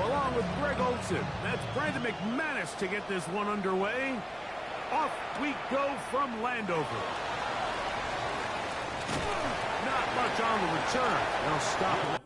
along with Greg Olson. That's Brandon McManus to get this one underway. Off we go from Landover. Not much on the return. They'll stop it.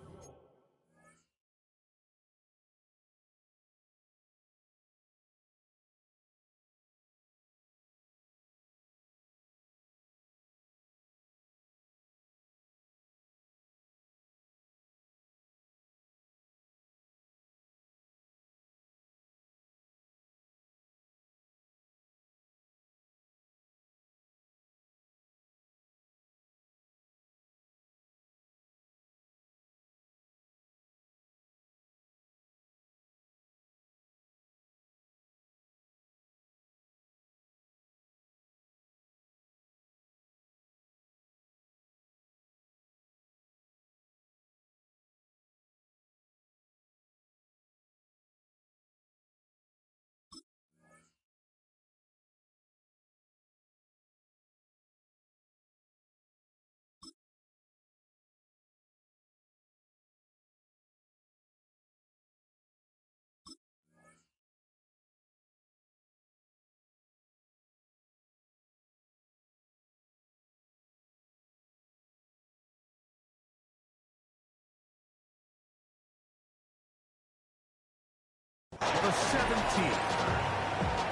The 17.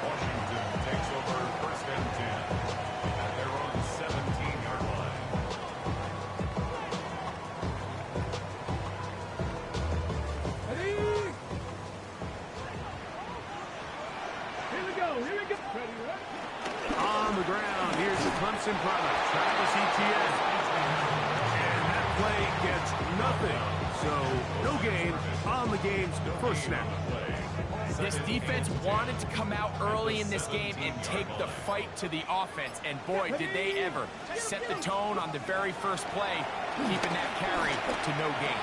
Washington takes over first and 10 at their own 17-yard line. Ready? Here we go. Here we go. Ready, right? On the ground, here's the Clemson product, Travis Etienne. And that play gets nothing. So, no gain on the game's first snap. This defense wanted to come out early in this game and take the fight to the offense, and boy, did they ever. Set the tone on the very first play, keeping that carry to no gain.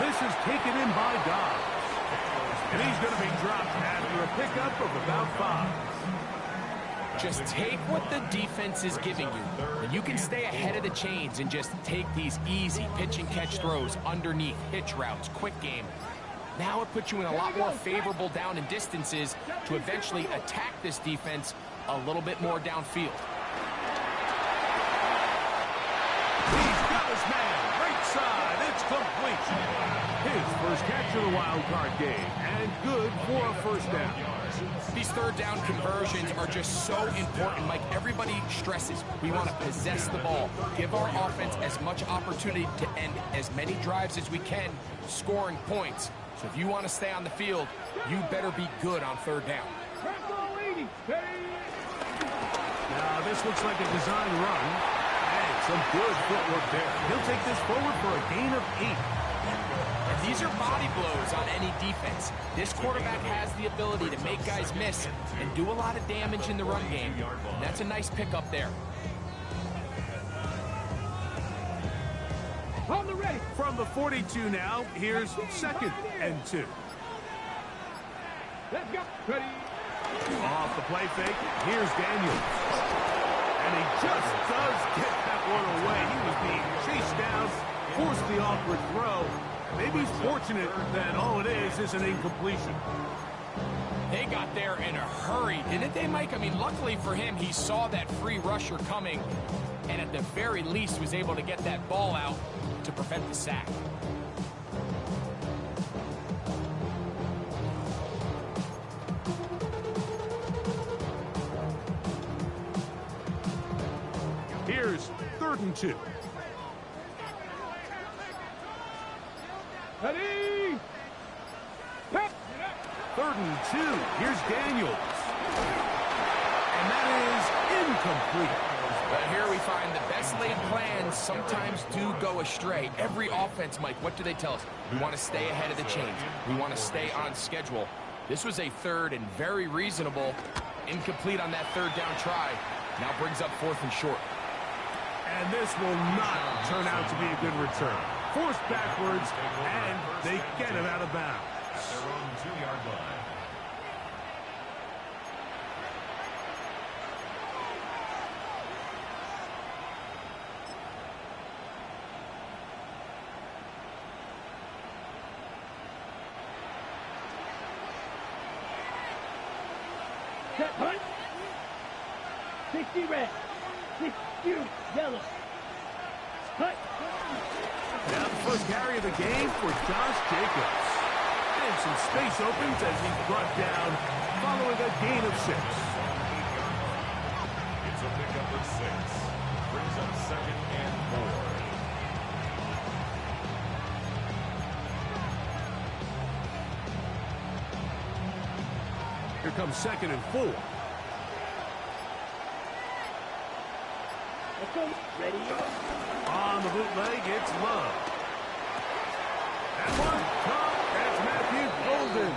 This is taken in by Dobbs. And he's going to be dropped after a pickup of about 5. Just take what the defense is giving you, and you can stay ahead of the chains and just take these easy pitch-and-catch throws underneath, hitch routes, quick game. Now it puts you in a lot more favorable down and distances to eventually attack this defense a little bit more downfield. He's got his man, right side, it's complete. His first catch of the wild card game, and good for a first down. These third down conversions are just so important. Like everybody stresses, we want to possess the ball, give our offense as much opportunity to end as many drives as we can, scoring points. So if you want to stay on the field, you better be good on third down. Now this looks like a design run. And some good footwork there. He'll take this forward for a gain of 8. And these are body blows on any defense. This quarterback has the ability to make guys miss and do a lot of damage in the run game. And that's a nice pickup there. On the ready. From the 42 now, here's second and 2. Let's go. Ready. Off the play fake, here's Daniels. And he just does get that one away. He was being chased down, forced the awkward throw. Maybe he's fortunate that all it is an incompletion. They got there in a hurry, didn't they, Mike? I mean, luckily for him, he saw that free rusher coming, and at the very least was able to get that ball out to prevent the sack. Here's 3rd and 2. Ready? 3rd and 2. Here's Daniels. And that is incomplete. But here we find the best laid plans sometimes do go astray. Every offense, Mike, what do they tell us? We want to stay ahead of the chains. We want to stay on schedule. This was a 3rd and very reasonable. Incomplete on that 3rd down try. Now brings up 4th and short. And this will not turn out to be a good return. Forced backwards, and they get it out of bounds. At their own 2-yard line. Set, hunt. 60 red. 60 yellow. Hunt. Now the first carry of the game for Josh Jacobs. And some space opens as he's brought down following a gain of 6. It's a pickup of 6. Brings up 2nd and 4. Here comes 2nd and 4. Let's go. Ready. On the bootleg, it's Love. And one caught. That's Matthew Golden.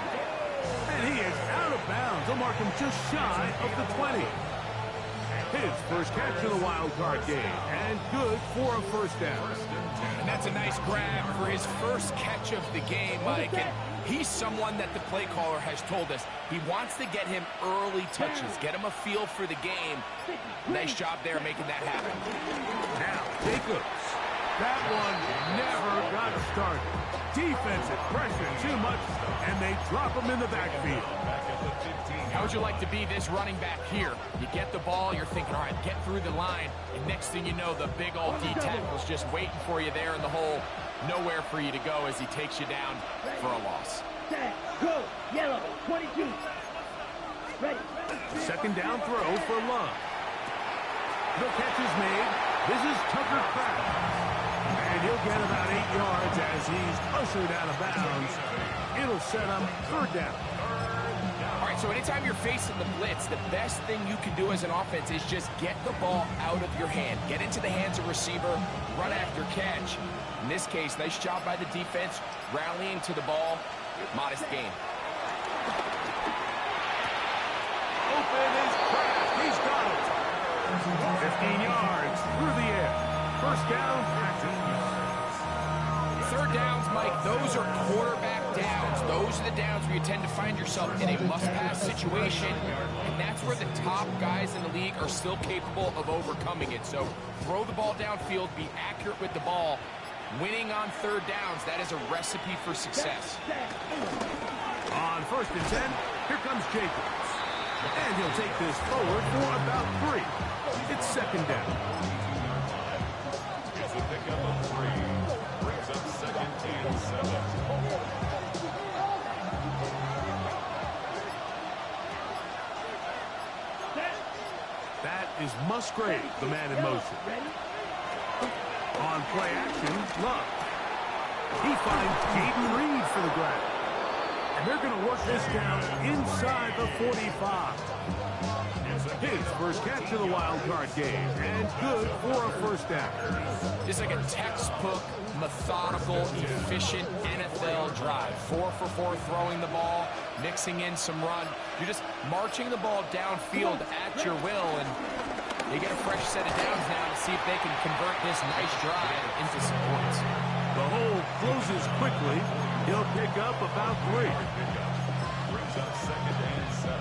And he is out of bounds. They'll mark him just shy of the 20. His first catch of the wild card game. And good for a first down. And that's a nice grab for his first catch of the game, Mike. And he's someone that the play caller has told us he wants to get him early touches, get him a feel for the game. Nice job there making that happen. Now, Jacobs. That one never got started. Defensive pressure too much, and they drop him in the backfield. How would you like to be this running back here? You get the ball, you're thinking, all right, get through the line, and next thing you know, the big old D tackle's just waiting for you there in the hole. Nowhere for you to go as he takes you down for a loss. Set, go. Yellow. 22. Ready. Second down throw for Love. The catch is made. This is Tucker Kraft. And he'll get about 8 yards as he's ushered out of bounds. It'll set him 3rd down. All right, so anytime you're facing the blitz, the best thing you can do as an offense is just get the ball out of your hand. Get into the hands of receiver, run after catch. In this case, nice job by the defense, rallying to the ball. Modest gain. Open is Kraft. He's got it. 15 yards through the air. First down, action. 3rd downs, Mike, those are quarterback downs. Those are the downs where you tend to find yourself in a must-pass situation, and that's where the top guys in the league are still capable of overcoming it. So throw the ball downfield, be accurate with the ball. Winning on 3rd downs, that is a recipe for success. On 1st and 10, here comes Jacobs. And he'll take this forward for about 3. It's 2nd down. It's a pickup of 3. Brings up 2nd and 7. That is Musgrave, the man in motion. On play action, Love. He finds Jaden Reed for the grab. And they're going to work this down inside the 45. His first catch of the wild card game, and good for a 1st down. It's like a textbook, methodical, efficient NFL drive. 4 for 4 throwing the ball, mixing in some run. You're just marching the ball downfield at your will, and they get a fresh set of downs now to see if they can convert this nice drive into some points. The hole closes quickly. He'll pick up about 3. Brings up 2nd and 7.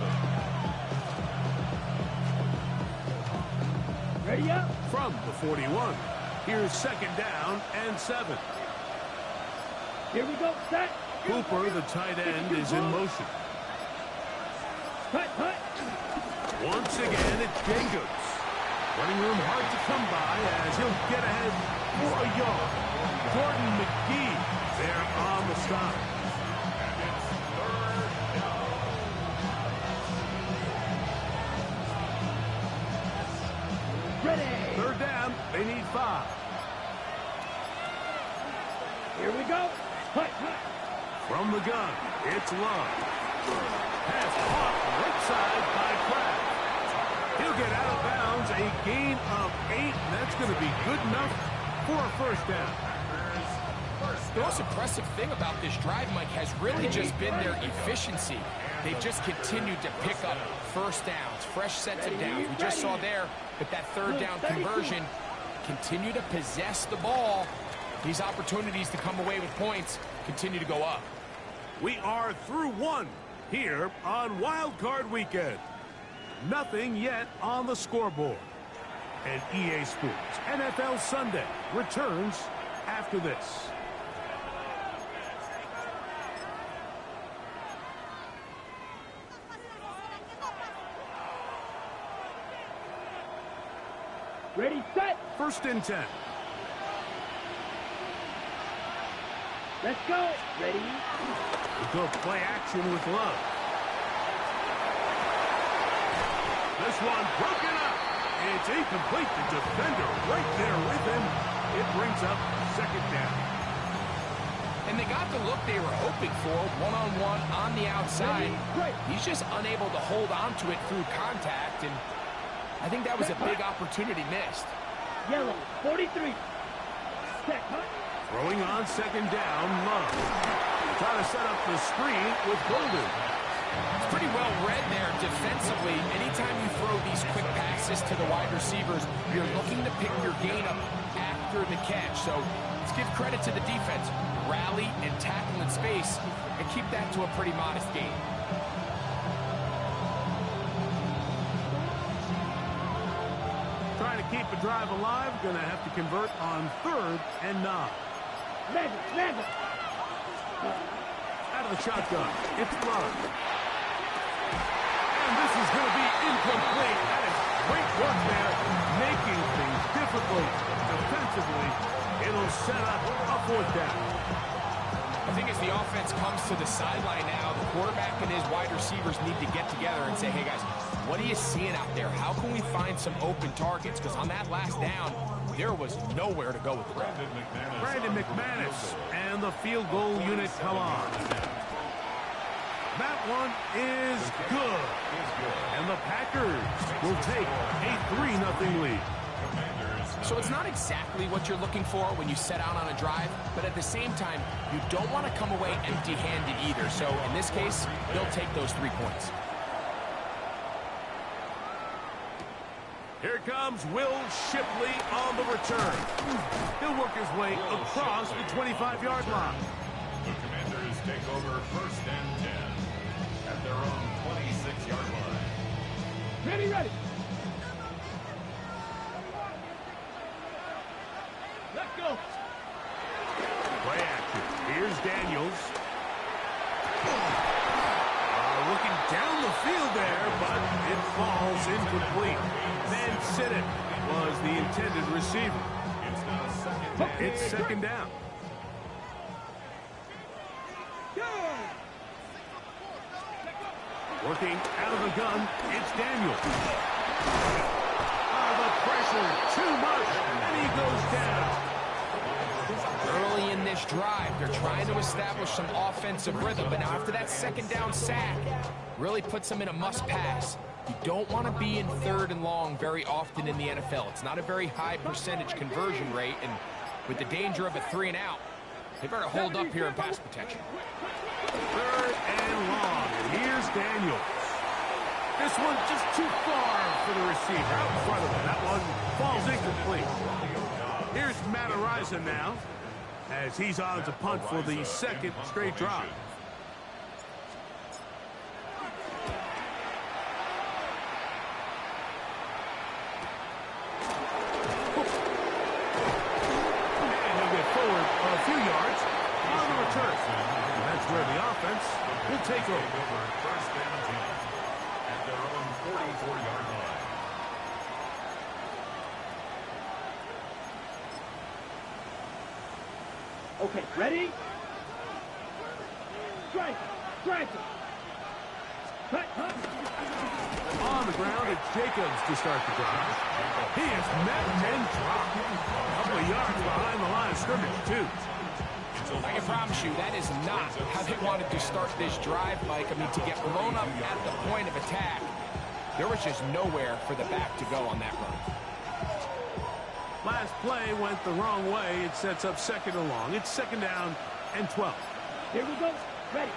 Ready up. From the 41, here's 2nd down and 7. Here we go. Set. Cooper, the tight end, is in motion. Cut, cut. Once again, it's Jacobs. Running room hard to come by as he'll get ahead for a yard. Jordan McGee there on the stop. Ready. 3rd down, they need 5. Here we go. Cut, cut. From the gun, it's Love. Pass caught right side by Kraft. He'll get out of bounds, a gain of 8, and that's going to be good enough for a 1st down. The most impressive thing about this drive, Mike, has really just been their efficiency. They've just continued to pick up 1st downs, fresh sets of downs. We just saw there with that 3rd down conversion, continue to possess the ball. These opportunities to come away with points continue to go up. We are through 1 here on Wild Card Weekend. Nothing yet on the scoreboard. And EA Sports NFL Sunday returns after this. Ready, set. First and 10. Let's go. Ready. Go play action with Love. This one broken up. It's incomplete. The defender right there with him. It brings up second down. And they got the look they were hoping for, one-on-one on the outside. He's just unable to hold on to it through contact, and I think that was a big opportunity missed. Yellow, 43. Set, huh? Throwing on second down, Love. Trying to set up the screen with Golden. It's pretty well read there defensively. Anytime you throw these quick passes to the wide receivers, you're looking to pick your gain up after the catch. So let's give credit to the defense. Rally and tackle in space and keep that to a pretty modest gain. Trying to keep the drive alive. Going to have to convert on 3rd and 9. Never. Out of the shotgun. It's Love. And this is going to be incomplete. That is great work there, making things difficult defensively. It'll set up a 4th down. I think as the offense comes to the sideline now, the quarterback and his wide receivers need to get together and say, hey guys, what are you seeing out there? How can we find some open targets? Because on that last down, there was nowhere to go with the ball. Brandon McManus and the field goal unit come on. That one is good. And the Packers will take a 3-0 lead. So it's not exactly what you're looking for when you set out on a drive, but at the same time, you don't want to come away empty-handed either. So in this case, they'll take those 3 points. Here comes Will Shipley on the return. He'll work his way across the 25-yard line. The Commanders take over 1st and 10 at their own 26-yard line. Ready. Let's go. Play action. Here's Daniels. Looking down the field there, but it falls incomplete. Van Sittett was the intended receiver. It's second down. Working out of the gun, it's Daniels. The pressure, too much, and he goes down. Early in this drive, they're trying to establish some offensive rhythm, but now after that second down sack, really puts them in a must-pass. You don't want to be in 3rd and long very often in the NFL. It's not a very high percentage conversion rate, and with the danger of a 3-and-out, they better hold up here in pass protection. 3rd and long, and here's Daniels. This one just too far for the receiver out in front of him. That one falls incomplete. Here's Matt Araiza now, as he's on to punt for the 2nd straight drive. And he'll get forward a few yards on the return. And that's where the offense will take over. 1st and 10 at their own 44-yard line. Okay, ready? Strike. Cut. On the ground, it's Jacobs to start the drive. He is met and dropped. A couple of yards behind the line of scrimmage, too. I can promise you that is not how they wanted to start this drive, Mike. I mean, to get blown up at the point of attack, there was just nowhere for the back to go on that run. Last play went the wrong way. It sets up 2nd and long. It's 2nd down and 12. Here we go. Ready.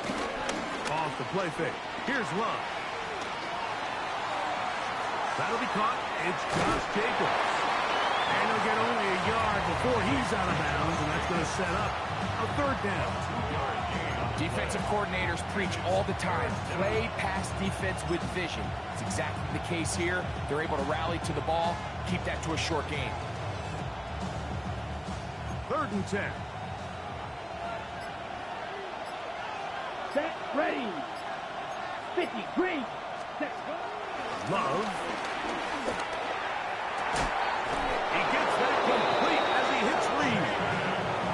Off the play fake. Here's Love. That'll be caught. It's Josh Jacobs. And he'll get only a yard before he's out of bounds, and that's going to set up a 3rd down. Defensive coordinators preach all the time, play pass defense with vision. It's exactly the case here. They're able to rally to the ball, keep that to a short gain. 3rd and 10. Set. Ready. 50. Green. Set. Love. He gets that complete as he hits Reed.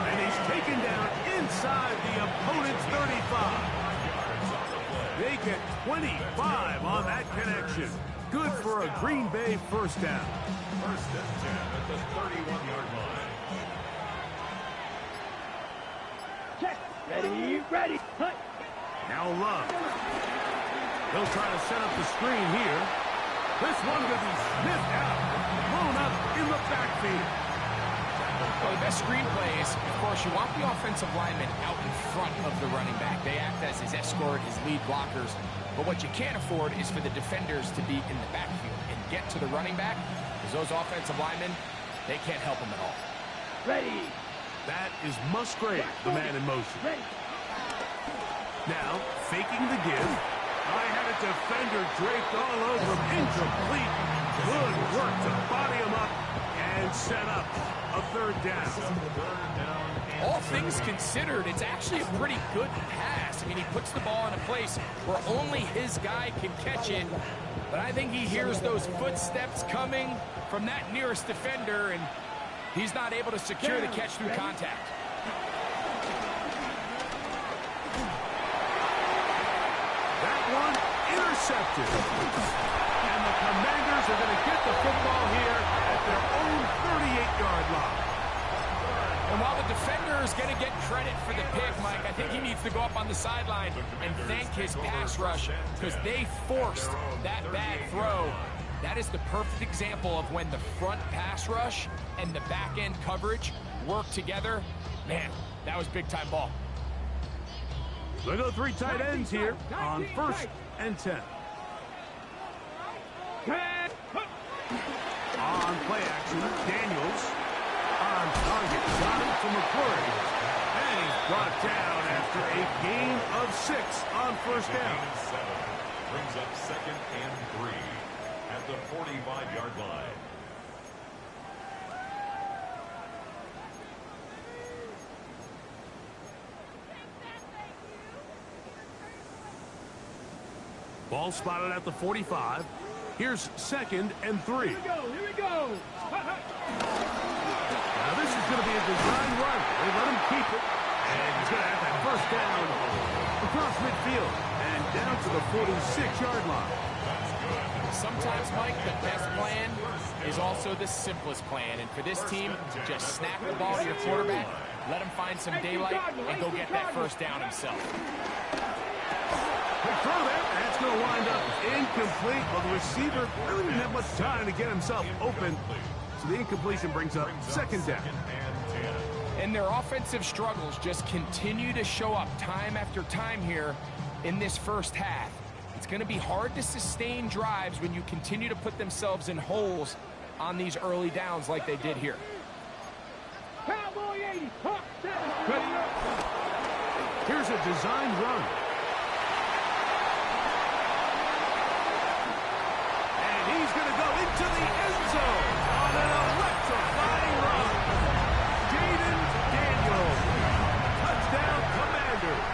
And he's taken down inside the opponent's 35. They get 25 on that connection. Good for a Green Bay first down. First and 10 at the 31-yard line. Check. Ready, ready. Cut. Now Love. They'll try to set up the screen here. This one could be sniffed out. Blown up in the backfield. Well, the best screenplay is, of course, you want the offensive lineman out in front of the running back. They act as his escort, his lead blockers. But what you can't afford is for the defenders to be in the backfield and get to the running back, because those offensive linemen, they can't help him at all. Ready. That is Musgrave, the man in motion. Ready. Now, faking the give. I had a defender draped all over him. Incomplete. Good work to body him up and set up a third down. All things considered, it's actually a pretty good pass. I mean, he puts the ball in a place where only his guy can catch it. But I think he hears those footsteps coming from that nearest defender, and he's not able to secure the catch through contact. That one intercepted. And the Commanders are going to get the football here at their own 38-yard line. And while the defender is going to get credit for the pick, Mike, I think he needs to go up on the sideline and thank his pass rush, because they forced that bad throw. That is the perfect example of when the front pass rush and the back end coverage work together. Man, that was big-time ball. They go three tight ends here on 1st and 10. On play action, Daniels on target. Got him from McClure. And he's brought down after a gain of 6 on first down. Brings up 2nd and 3 at the 45-yard line. Ball spotted at the 45. Here's 2nd and 3. Here we go. Here we go. Now this is going to be a design run. They let him keep it. And he's going to have that first down across midfield and down to the 46-yard line. Sometimes, Mike, the best plan is also the simplest plan. And for this team, just snap the ball to your quarterback, let him find some daylight, and go get that first down himself. Quick throw there. That's going to wind up incomplete. Well, the receiver really didn't have much time to get himself open. So the incompletion brings up 2nd down. And their offensive struggles just continue to show up time after time here in this first half. It's going to be hard to sustain drives when you continue to put themselves in holes on these early downs like they did here. Cowboy 80. Hawk 7. Ready up. Here's a design run. And he's going to go into the end zone on an electrifying run. Jaden Daniels. Touchdown, Commanders.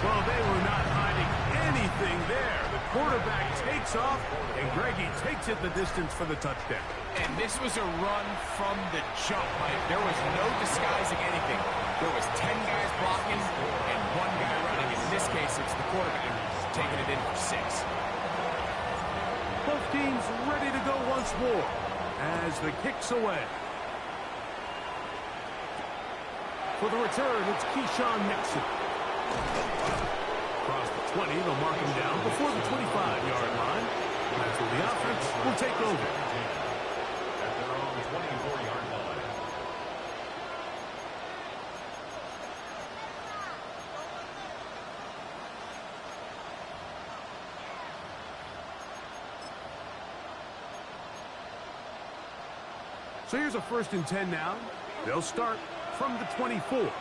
Well, they were not hiding anything there. The quarterback takes off, and Greggy takes it the distance for the touchdown. And this was a run from the jump, Mike. There was no disguising anything. There was 10 guys blocking and 1 guy running. In this case, it's the quarterback taking it in for 6. Both teams ready to go once more as the kick's away. For the return, it's Keyshawn Nixon. Across the 20, they'll mark him down before the 25-yard line. That's where the offense will take over. At their own 24-yard line. So here's a 1st and 10 now. They'll start from the 24.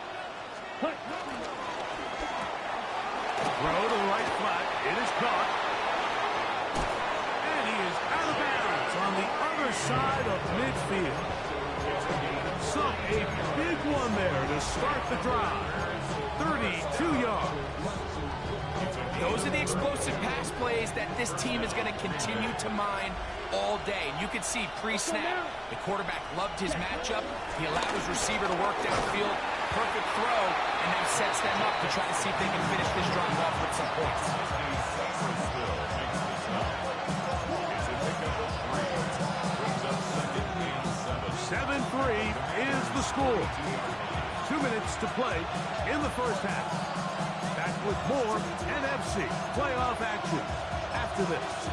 Cut. Throw to the right flat. It is caught. And he is out of bounds on the other side of midfield. So a big one there to start the drive. 32 yards. Those are the explosive pass plays that this team is going to continue to mine all day. And you can see pre-snap, the quarterback loved his matchup. He allowed his receiver to work downfield. Perfect throw, and now sets them up to try to see if they can finish this drive off with some points. 7-3 is the score. 2 minutes to play in the first half. Back with more NFC playoff action after this.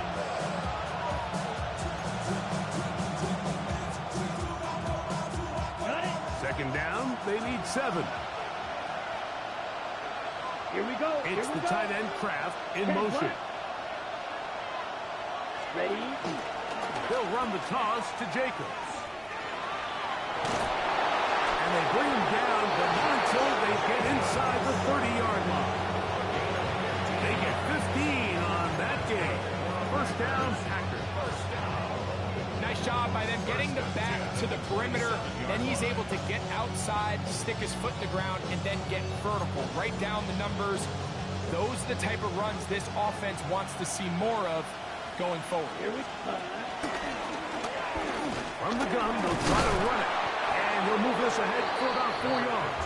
Second down, they need 7. Here we go. It's the tight end Kraft in motion. Ready? They'll run the toss to Jacobs. And they bring him down, but not until they get inside the 30-yard line. They get 15 on that game. First down, Packers. Nice job by them getting the back to the perimeter. Then he's able to get outside, stick his foot in the ground, and then get vertical. Right down the numbers. Those are the type of runs this offense wants to see more of going forward. Here we go. From the gun, they'll try to run it. And he'll move this ahead for about 4 yards.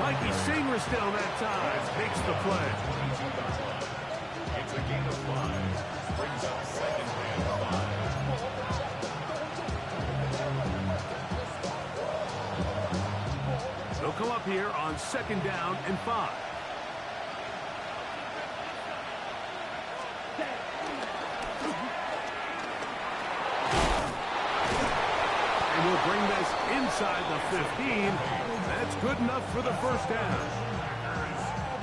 Mikey Singer still that time takes the play. It's a gain of 5. Brings up second and 5. They'll come up here on second down and 5. And we'll bring this inside the 15. That's good enough for the first down.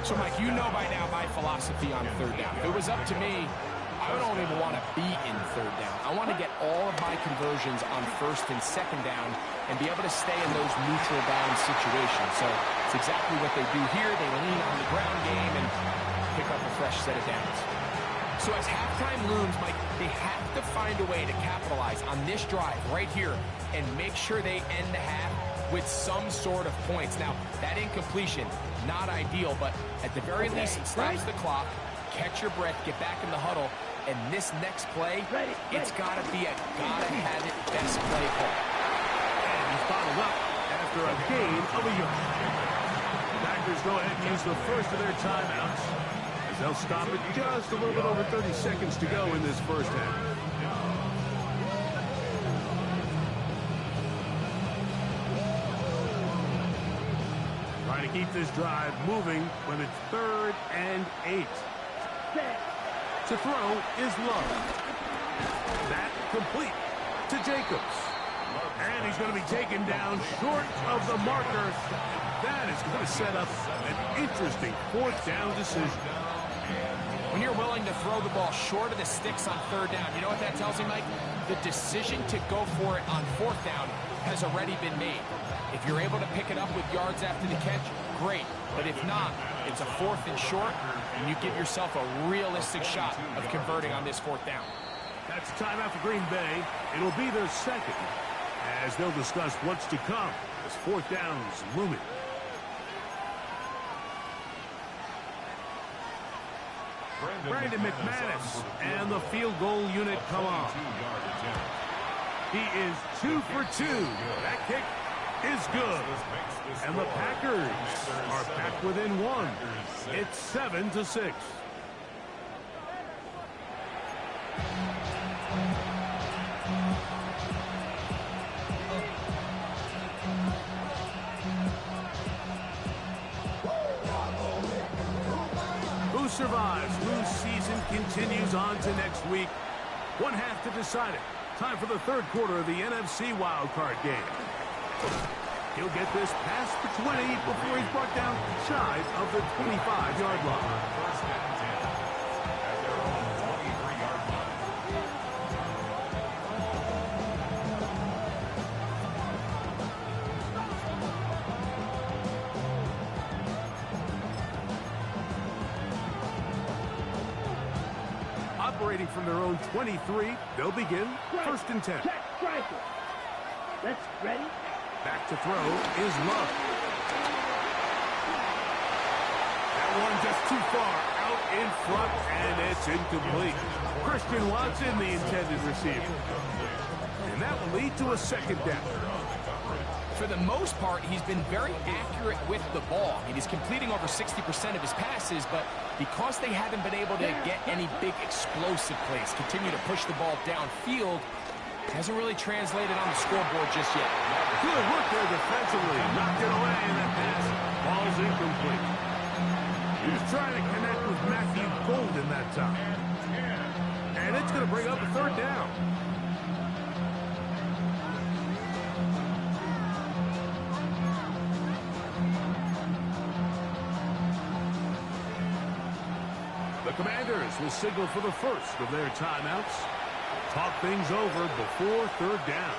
So, Mike, you know by now my philosophy on third down. If it was up to me, I don't even want to be in third down. I want to get all of my conversions on first and second down and be able to stay in those neutral down situations. So it's exactly what they do here. They lean on the ground game and pick up a fresh set of downs. So as halftime looms, Mike, they have to find a way to capitalize on this drive right here and make sure they end the half with some sort of points. Now, that incompletion, not ideal, but at the very least, it stops the clock. Catch your breath, get back in the huddle, and this next play, it's got to be a gotta-have-it best play call. And he's bottled up after a gain of a yard. The Packers go ahead and use the first of their timeouts as they'll stop it just a little bit over 30 seconds to go in this first half. Trying to keep this drive moving when it's 3rd and 8. To throw is Love. That complete to Jacobs. And he's going to be taken down short of the marker. That is going to set up an interesting 4th down decision. When you're willing to throw the ball short of the sticks on 3rd down, you know what that tells me, Mike? The decision to go for it on 4th down has already been made. If you're able to pick it up with yards after the catch, great. But if not, it's a 4th and short, and you give yourself a realistic shot of converting on this 4th down. That's timeout for Green Bay. It'll be their second, as they'll discuss what's to come as 4th down is looming. Brandon McManus and the field goal unit come on. He is 2 for 2. That kick is good. And the Packers are back within 1. It's 7-6. Who survives? Whose season continues on to next week? One half to decide it. Time for the 3rd quarter of the NFC Wildcard game. He'll get this past the 20 before he's brought down shy of the 25-yard line. First and 10 at their own 23-yard line. Operating from their own 23, they'll begin 1st and 10. Check, striker. Let's ready. Back to throw is Love. That one just too far out in front, and it's incomplete. Christian Watson, the intended receiver. And that will lead to a second down. For the most part, he's been very accurate with the ball. I mean, he's completing over 60% of his passes, but because they haven't been able to get any big explosive plays, continue to push the ball downfield, hasn't really translated on the scoreboard just yet. Good work there defensively. Knocked it away, and that pass ball's incomplete. He was trying to connect with Matthew Golden that time. And it's going to bring up a third down. The Commanders will signal for the first of their timeouts. Talk things over before third down.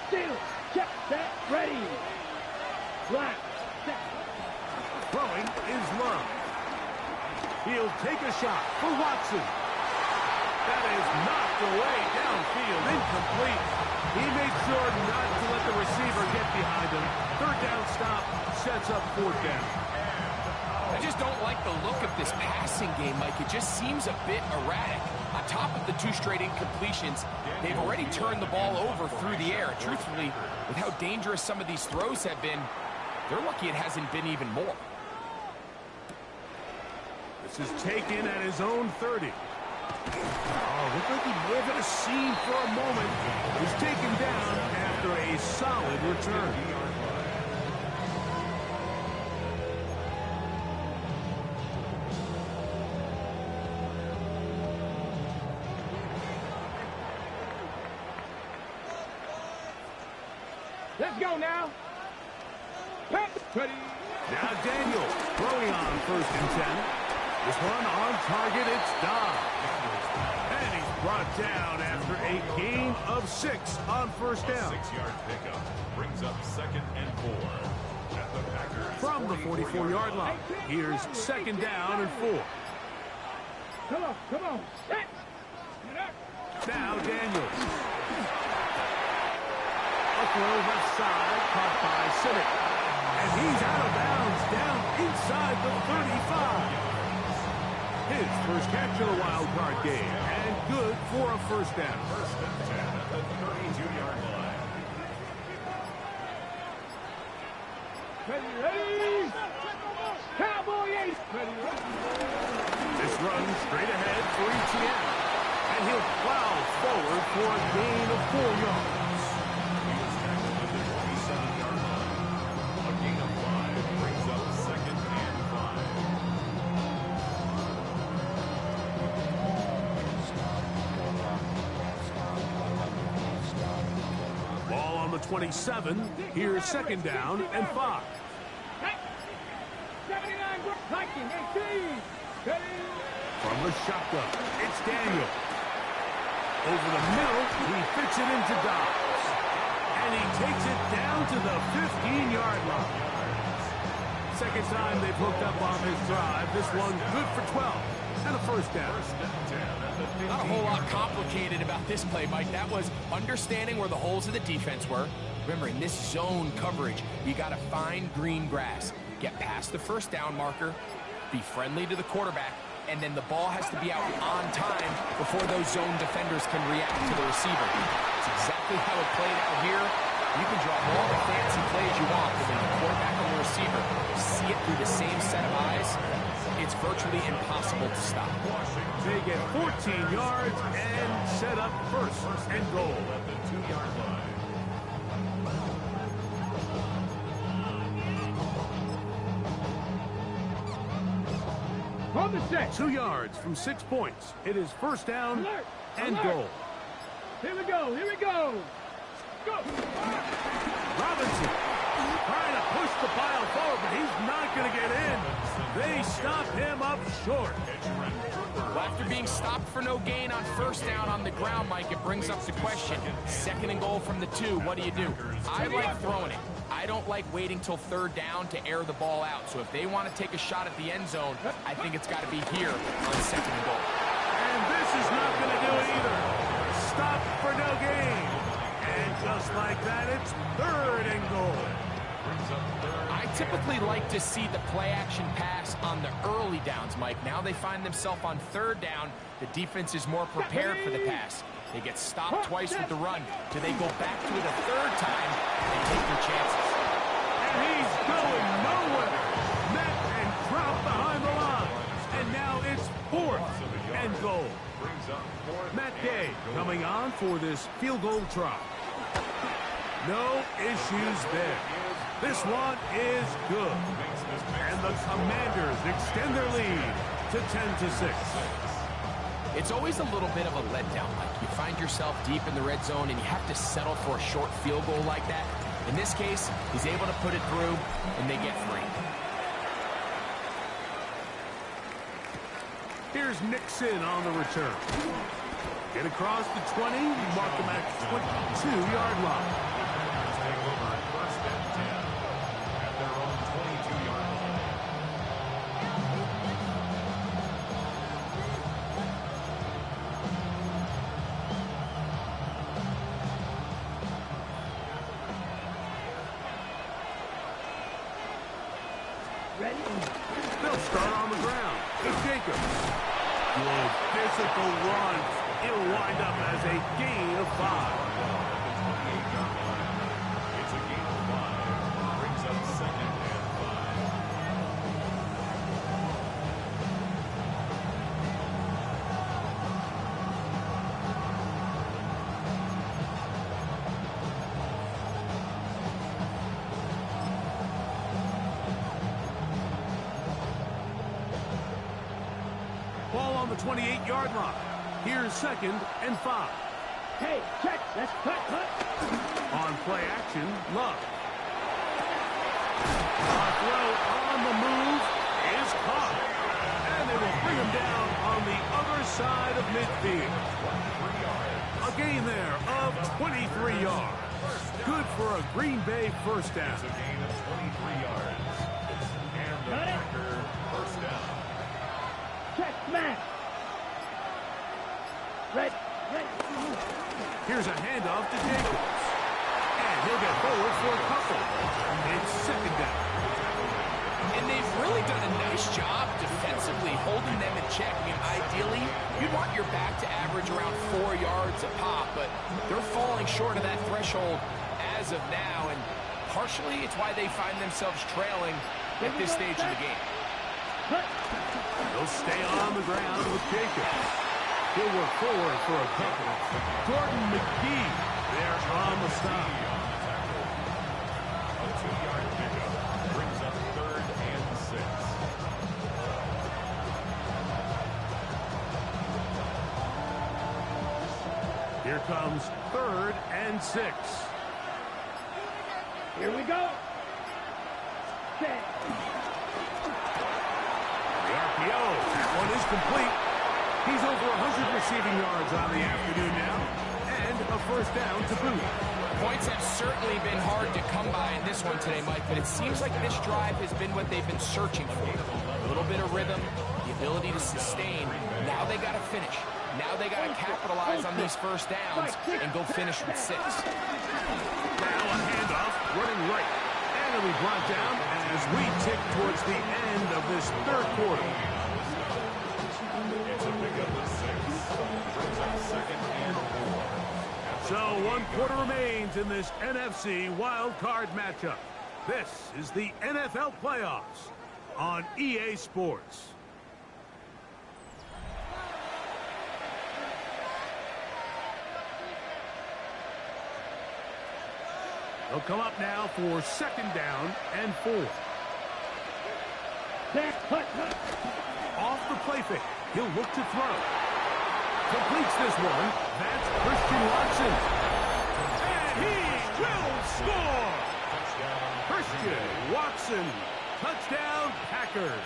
Steal, check, set, ready. Black, set. Throwing is Love. He'll take a shot for Watson. That is knocked away downfield, incomplete. He made sure not to let the receiver get behind him. Third down stop sets up fourth down. I just don't like the look of this passing game, Mike. It just seems a bit erratic. On top of the 2 straight incompletions, they've already turned the ball over through the air. Truthfully, with how dangerous some of these throws have been, they're lucky it hasn't been even more. This is taken at his own 30. Oh, looked like he may have hit a seam for a moment. He's taken down after a solid return. Let's go now. Ready. Now Daniel throwing on first and 10. This one on target, it's Dobbs. And he's brought down after a gain of 6 on first down. 6-yard pickup brings up 2nd and 4. At the Packers From the 44-yard line, here's 2nd down and 4. Come on. Set. Now Daniels. A throw left side, caught by Simmons. And he's out of bounds, down inside the 35. His first catch of the wild card game, and good for a first down. 1st and 10 at the 32-yard line. Ready. Cowboy ace. Ready. This run straight ahead for ETN. And he'll plow forward for a gain of 4 yards. He was tackled at the 27-yard line. A gain of 5 brings up 2nd and 5. Ball on the 27. Here's 2nd down and 5. 79 Viking 18. Ready. From the shotgun, it's Daniel. Over the middle, he fits it into Dobbs. And he takes it down to the 15-yard line. Second time they've hooked up on this drive. This one good for 12 and a first down. Not a whole lot complicated about this play, Mike. That was understanding where the holes of the defense were. Remember, in this zone coverage, you got to find green grass. Get past the first down marker, be friendly to the quarterback, and then the ball has to be out on time before those zone defenders can react to the receiver. It's exactly how it played out here. You can draw all the fancy plays you want, but when the quarterback and the receiver see it through the same set of eyes, it's virtually impossible to stop. They get 14 yards and set up first and goal at the 2-yard line. On the set. 2 yards from 6 points. It is first down Alert. and Alert. goal. Here we go. Go. Robinson trying to push the pile forward, but he's not going to get in. They stop him up short. Well, after being stopped for no gain on first down on the ground, Mike, it brings up the question. 2nd and goal from the 2, what do? I like throwing it. I don't like waiting till 3rd down to air the ball out. So if they want to take a shot at the end zone, I think it's got to be here on 2nd and goal. And this is not going to do it either. Stop for no gain. really like to see the play-action pass on the early downs, Mike. Now they find themselves on third down. The defense is more prepared for the pass. They get stopped twice with the run. Do they go back to it a third time and take their chances? And he's going nowhere. Met and dropped behind the line. And now it's 4th and goal. Matt Gay coming on for this field goal try. No issues there. This one is good. And the Commanders extend their lead to 10-6. It's always a little bit of a letdown, Mike. You find yourself deep in the red zone and you have to settle for a short field goal like that. In this case, he's able to put it through and they get 3. Here's Nixon on the return. Get across the 20, mark him at 22-yard line. Take over at 1st and 10 at their own 22-yard line. Ready? They'll start on the ground. It's Jacobs. Good physical run. It'll wind up as a gain of 5. It's a gain of 5. Brings up 2nd and 5. Ball on the 28-yard line. Here's 2nd and 5. Hey, check. Let's cut. On play action, Love. A throw on the move is caught. And they will bring him down on the other side of midfield. A gain there of 23 yards. Good for a Green Bay first down. It's a gain of 23 yards. And the Packer first down. Check, smash. Red. Here's a handoff to Jacobs. And he'll get forward for a couple. It's 2nd down. And they've really done a nice job defensively holding them in check. I mean, ideally, you'd want your back to average around 4 yards a pop, but they're falling short of that threshold as of now, and partially it's why they find themselves trailing at this stage of the game. They'll stay on the ground with Jacobs. He'll work forward for a couple. Gordon McGee there on the stop. A 2-yard pickup brings up 3rd and 6. Here comes 3rd and 6. Here we go. Check. The RPO, that one is complete. He's over 100 receiving yards on the afternoon now, and a first down to boot. Points have certainly been hard to come by in this one today, Mike, but it seems like this drive has been what they've been searching for. A little bit of rhythm, the ability to sustain. Now they got to finish. Now they got to capitalize on these first downs and go finish with 6. Now a handoff, running right. And it'll be brought down as we tick towards the end of this 3rd quarter. It's a pickup of 6. Brings up 2nd and 4. So 1 quarter remains in this NFC Wildcard matchup. This is the NFL playoffs on EA Sports. They'll come up now for 2nd down and 4. Off the play fake. He'll look to throw. Completes this one. That's Christian Watson. And he will score! Christian Watson. Touchdown, Packers.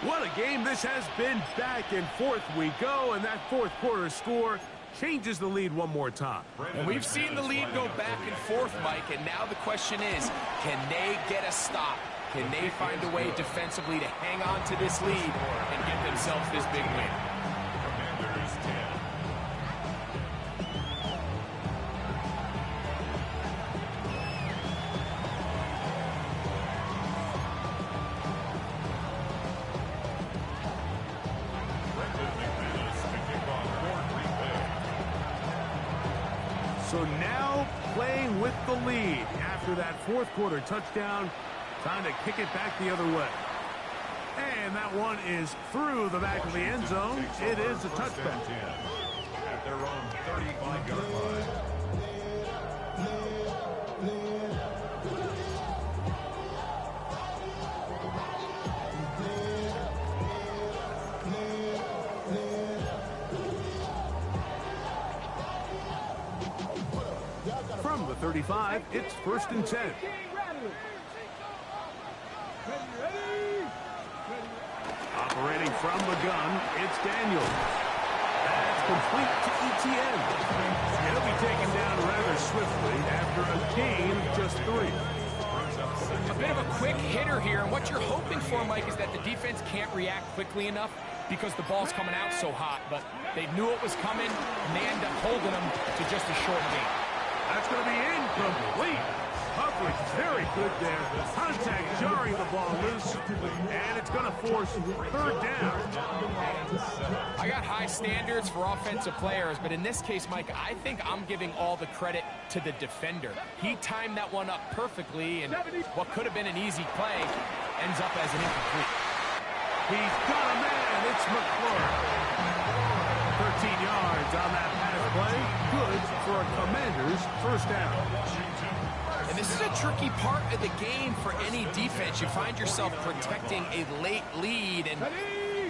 What a game this has been. Back and forth we go, and that 4th quarter score changes the lead one more time. And we've seen the lead go back and forth, Mike, and now the question is, can they get a stop? Can they find a way defensively to hang on to this lead and get themselves this big win? Commanders 10. So now playing with the lead after that fourth quarter touchdown, time to kick it back the other way. And that one is through the back of the end zone. It is a touchback. At their own 35-yard line. From the 35, it's 1st and 10. Operating from the gun, it's Daniels. That's complete to ETN. He'll be taken down rather swiftly after a gain of just 3. A bit of a quick hitter here, and what you're hoping for, Mike, is that the defense can't react quickly enough because the ball's coming out so hot, but they knew it was coming, and they end up holding them to just a short gain. That's going to be incomplete. Coverage very good there. Contact jarring the ball loose, and it's going to force 3rd down. I got high standards for offensive players, but in this case, Mike, I think I'm giving all the credit to the defender. He timed that one up perfectly, and what could have been an easy play ends up as an incomplete. He's got a man. It's McClure. 13 yards on that pass play. Good for a Commanders' 1st down. And this is a tricky part of the game for any defense. You find yourself protecting a late lead, and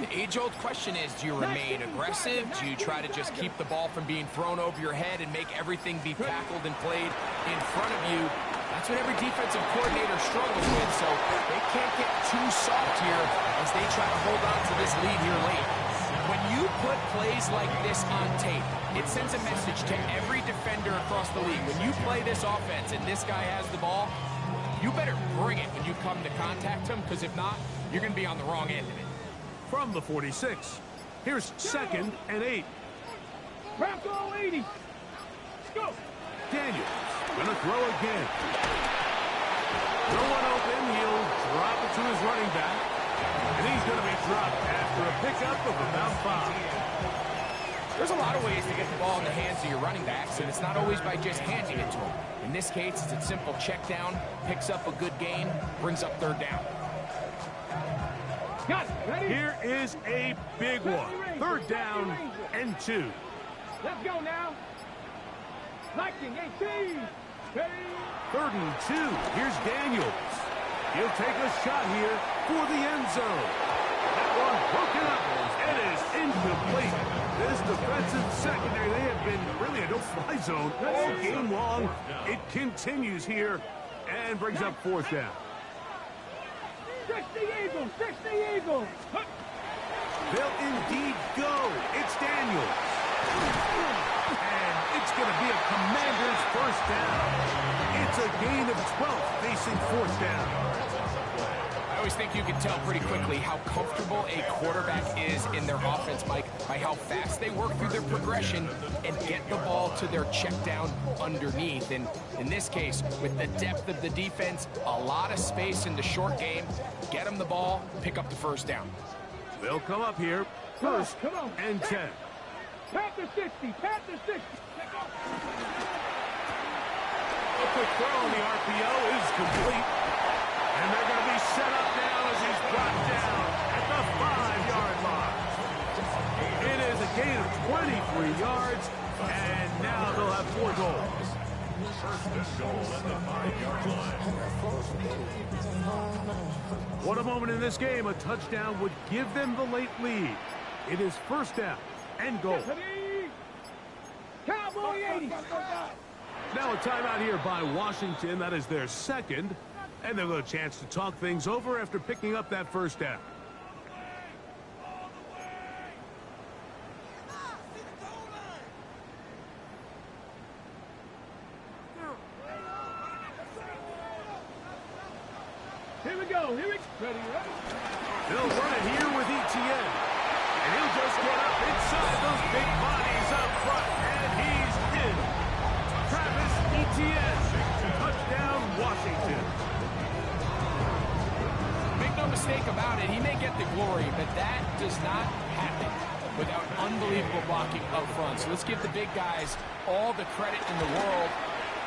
the age-old question is, do you remain aggressive? Do you try to just keep the ball from being thrown over your head and make everything be tackled and played in front of you? That's what every defensive coordinator struggles with, so they can't get too soft here as they try to hold on to this lead here late. When you put plays like this on tape, it sends a message to every defender across the league. When you play this offense and this guy has the ball, you better bring it when you come to contact him, because if not, you're going to be on the wrong end of it. From the 46, here's 2nd and 8. Bronco 80. Let's go. Daniels going to throw again. No one open. He'll drop it to his running back. And he's going to be dropped after a pickup of about 5. There's a lot of ways to get the ball in the hands of your running backs, and it's not always by just handing it to them. In this case, it's a simple check down, picks up a good gain, brings up 3rd down. Got it. Ready? Here is a big one. 3rd down and 2. Let's go now. Liking 18. Ready? 3rd and 2. Here's Daniels. He'll take a shot here for the end zone. That one broken up. It is incomplete. This defensive secondary, they have been really a no-fly zone all game long. It continues here and brings up 4th down. 60 Eagles. 60 Eagles. They'll indeed go. It's Daniels. And it's going to be a Commander's 1st down. It's a gain of 12 facing 4th down. I always think you can tell pretty quickly how comfortable a quarterback is in their offense, Mike, by how fast they work through their progression and get the ball to their check down underneath. And in this case, with the depth of the defense, a lot of space in the short game, get them the ball, pick up the 1st down. They'll come up here, 1st and 10. Panther 60. Panther 60. A quick throw on the RPO is complete. And they're going to be set up now as he's brought down at the 5-yard line. It is a gain of 23 yards, and now they'll have 4 goals. 1st and goal at the 5-yard line. What a moment in this game. A touchdown would give them the late lead. It is 1st down and goal. Cowboy 80. Now a timeout here by Washington. That is their 2nd. And they'll get a chance to talk things over after picking up that 1st down. Here we go. Here we go. Ready, ready. They'll run it here with ETN. And he'll just get up inside those big bodies up front. And he's in. Travis Etienne. Touchdown, Washington. Make no mistake about it, he may get the glory, but that does not happen without unbelievable blocking up front. So let's give the big guys all the credit in the world.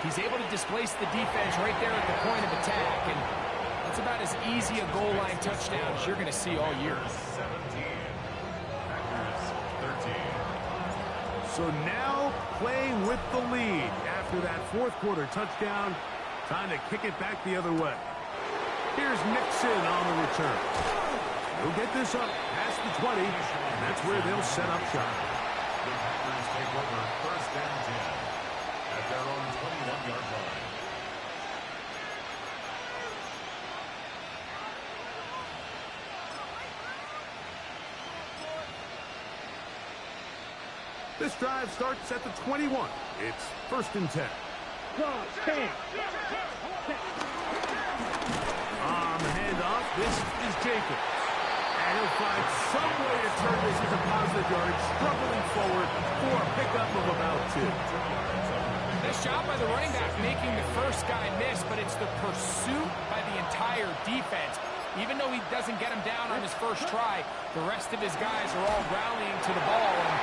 He's able to displace the defense right there at the point of attack, and that's about as easy a goal line touchdown as you're going to see all year. 17. Packers 13. So now playing with the lead after that fourth quarter touchdown. Time to kick it back the other way. Here's Nixon on the return. He'll get this up past the 20, and that's where they'll set up shop. The Packers take over first and 10 at their own 21-yard line. This drive starts at the 21. It's first and 10. Cross, 10. On the handoff, this is Jacobs. And he'll find some way to turn this into positive yards, struggling forward for a pickup of about 2. Nice job by the running back making the first guy miss, but it's the pursuit by the entire defense. Even though he doesn't get him down on his first try, the rest of his guys are all rallying to the ball, and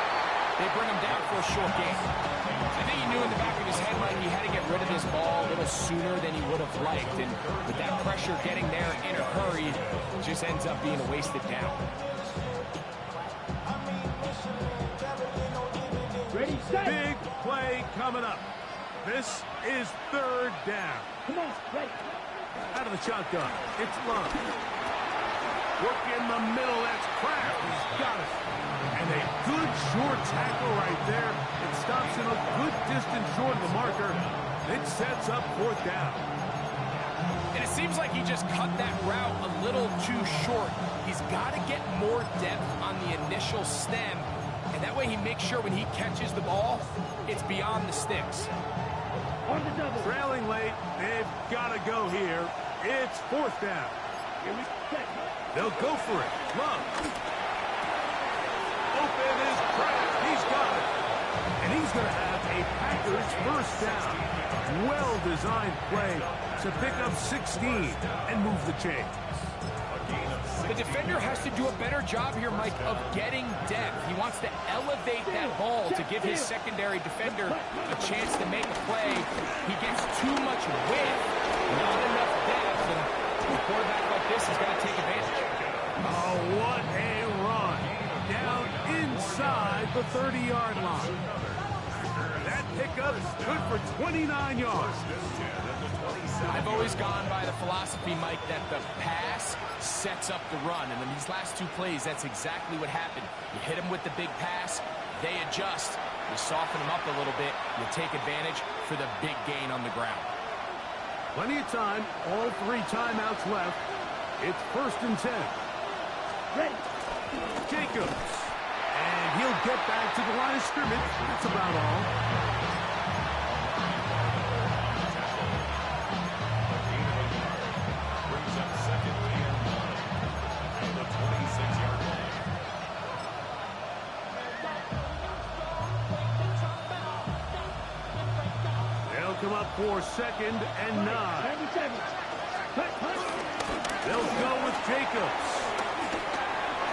they bring him down for a short game. I think he knew in the back of his head like he had to get rid of this ball a little sooner than he would have liked. And with that pressure getting there in a hurry, it just ends up being a wasted down. Ready, set. Big play coming up. This is third down. Come on, ready. Out of the shotgun, it's Love. Work in the middle, that's Kraft. He's got it. And a good short tackle right there. It stops him a good distance short of the marker. It sets up fourth down. And it seems like he just cut that route a little too short. He's got to get more depth on the initial stem, and that way he makes sure when he catches the ball, it's beyond the sticks. On the double. Trailing late, they've got to go here. It's fourth down. Here we set. They'll go for it. Love. Open is Kraft. He's got it. And he's going to have a Packers first down. Well-designed play to pick up 16 and move the chains. The defender has to do a better job here, Mike, of getting depth. He wants to elevate that ball to give his secondary defender a chance to make a play. He gets too much width, not enough depth, and a quarterback like this is going to take advantage. Oh, what a run. Down inside the 30-yard line. That pickup is good for 29 yards. I've always gone by the philosophy, Mike, that the pass sets up the run. And in these last two plays, that's exactly what happened. You hit them with the big pass, they adjust. You soften them up a little bit, you take advantage for the big gain on the ground. Plenty of time, all 3 timeouts left. It's first and 10. Ready. Jacobs. And he'll get back to the line of scrimmage. That's about all. Brings up second and 1 at the 26-yard line. They'll come up for second and 9. 97. Cut. They'll go with Jacobs.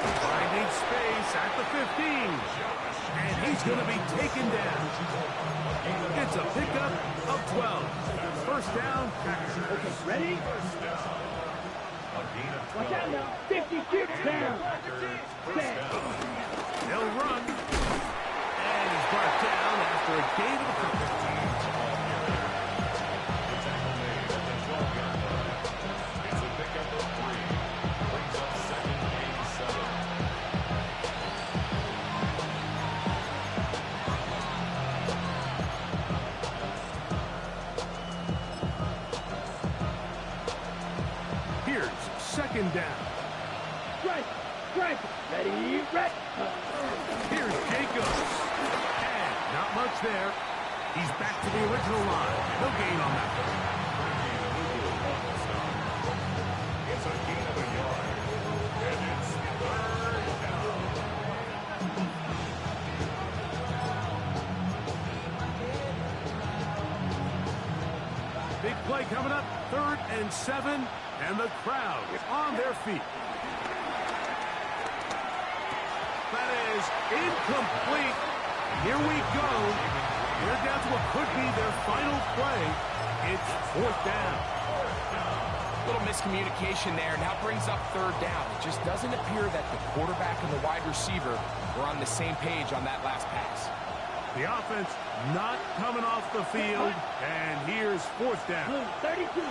Finding space at the 15. And he's going to be taken down. It's a pickup of 12. First down, Packers. Okay, ready? Watch out now. 56 down. Set. They'll run. And he's brought down after a gain of a couple. It's a pickup of 3. Brings up second and 7. Here's second down. Strike. Ready, red. Here's Jacobs. And not much there. He's back to the original line. No gain on that one. It's a gain of a yard. And it's third down. Big play coming up. 3rd and 7. And the crowd is on their feet. That is is incomplete. Here we go. They're down to what could be their final play. It's fourth down. Little miscommunication there. Now brings up third down. It just doesn't appear that the quarterback and the wide receiver were on the same page on that last pass. The offense not coming off the field, and here's fourth down. 32.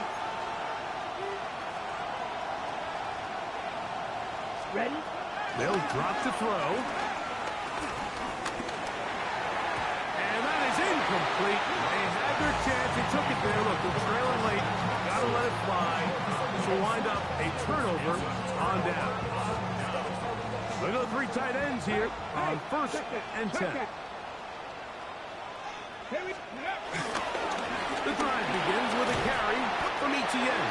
Ready? They'll drop to throw. And that is incomplete. They had their chance. They took it there. Look, they're trailing late. Got to let it fly. This will wind up a turnover on down. Look at the three tight ends here on first and 10. The drive begins with a carry from Etienne.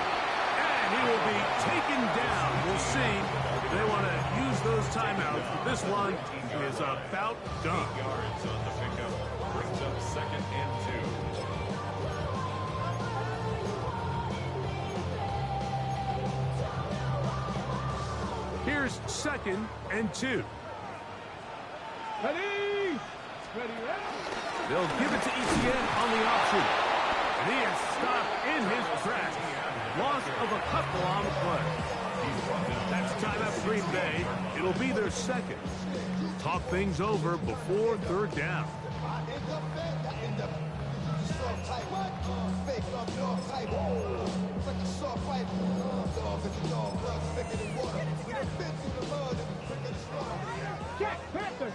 And he will be taken down. We'll see. They want to use those timeouts, but this one is about done. 8 yards on the pickup. Brings up second and 2. Here's second and 2. Ready? Ready, ready? They'll give it to Etienne on the option. And he is stopped in his tracks. Loss of a couple on the play. That's timeout for Green Bay. It'll be their second. Talk things over before third down. Jack, Panther.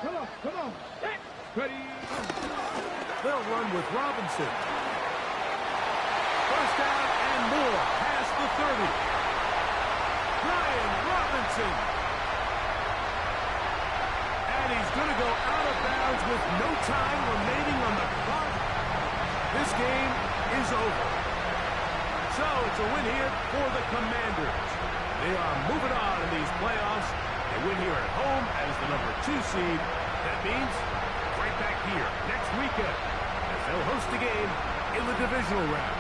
Come on, come on. Jack. Ready? They'll run with Robinson. First down and more past the 30. Brian Robinson. And he's going to go out of bounds with no time remaining on the clock. This game is over. So it's a win here for the Commanders. They are moving on in these playoffs. They win here at home as the number 2 seed. That means right back here next weekend as they'll host a game in the divisional round.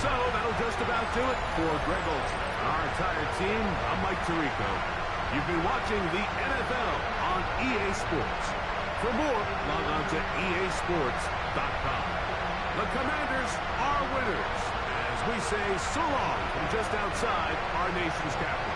So that'll just about do it for Greg Olsen and our entire team. I'm Mike Tirico. You've been watching the NFL on EA Sports. For more, log on to easports.com. The Commanders are winners as we say so long from just outside our nation's capital.